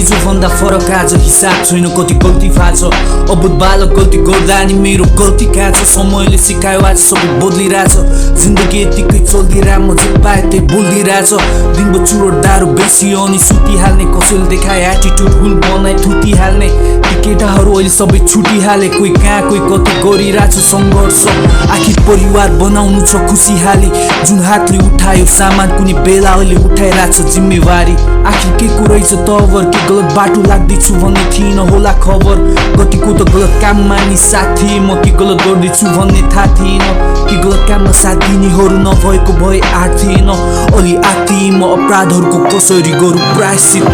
हिजो भन्दा फरक आज हिसाब छैन कति गल्ती फाल्छ अबुध बालक गल्ती गर्दा नि मेरो गल्ती कहाँ छ समयले सिकायो आज सबै बदलिरहेछ जिन्दगी यतिकै चल्दिरह म जे पाए त्यही बोलिरहेछ दिनभर चुरोट दारू बेसी अनि सुतिहाल्ने कसैले देखाए एटिट्युड हुल बनाए थुतिहाल्ने ती केटाहरू अहिले सबै छुटिहाले कोही कहाँ कोही कति गरिरहेछ सङ्घर्ष आखिर परिवार बनाउनु छ खुसीहाली जुन हातले उठायो सामान कुनै बेला अहिले उठाइरहेछ जिम्मेवारी आखिर के को रहेछ तवर के गलत बाटो लाग्दैछु भन्ने थिएन होला खबर कतिको त गलत काममा नि साथी म के गलत गर्दैछु भन्ने थाहा थिएन कि गलत काममा साथ दिनेहरू नभएको भए आँट थिएन अलि आँटी म अपराधहरूको कसरी गरौँ प्रायश्चित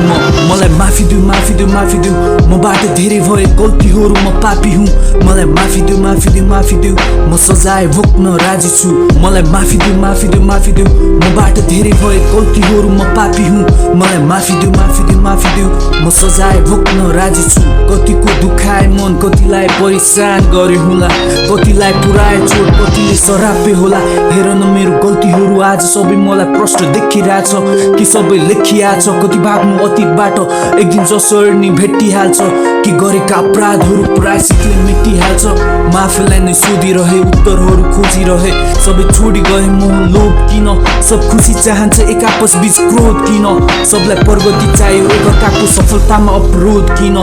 मलाई माफी देऊ माफी देऊ माफी देऊ मबाट धेरै भए गल्तीहरू म पापी हुँ मलाई माफी देऊ माफी देऊ माफी देऊ म सजाय भोग्न राजी छु मलाई माफी देऊ माफी देऊ माफी देऊ मबाट धेरै भए गल्तीहरू म पापी हुँ मलाई माफी देऊ माफी देऊ माफी देऊ म सजाय भोग्न राजी छु कतिको दुखाए मन कतिलाई परेशान गरे होला कतिलाई पुराए चोट कतिले सरापे होला हेर न मेरो गल्तीहरू आज सबै मलाई प्रश्न देखिरहेछ कि सबै लेखिरहेछ कति भाग्नु अतीतबाट एक दिन जसरी नि भेटिहाल्छ कि गरेका अपराधहरू प्रायश्चितले मेटिहाल्छ म आफूलाई नै सोधिरहे उत्तरहरू खोजिरहे सबै छोडी गए मोह लोभ किन सब खुसी चाहन्छ एक आपस बीच क्रोध किन सबलाई प्रगति चाहियो एकअर्काको सफलतामा अवरोध किन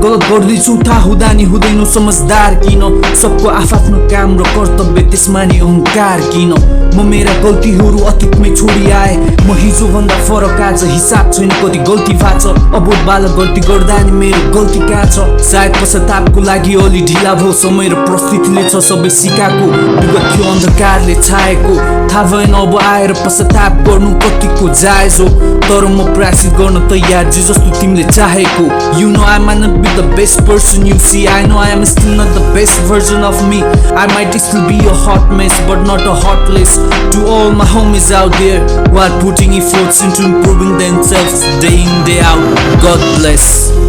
गलत गर्दैछु थाहा हुँदा नि हुँदैन समझदार किन सबको आफ्नो काम र कर्तव्य त्यसमा नि अहङ्कार किन म मेरा गल्तीहरू अतीतमै छोडी आए म हिजो भन्दा फरक आज हिसाब छैन कति गल्ती फाल्छ अबोध बालक गल्ती गर्दा नि मेरो गल्ती कहाँ छ सायद पश्चातापको लागि अलि ढिला भयो समय र परिस्थितिले छ सबै सिकाएको विगत थियो अन्धकारले छाएको थाहा भएन अब आएर पश्चाताप गर्नु कतिको जायज हो तर म प्रायश्चित गर्न तयार जे जस्तो तिमीले चाहेको You know I might not be the best person you see I know I am still not the best version of me I might still be a hot mess but not a heartless To all my homies out there while putting efforts into improving themselves day in day out God bless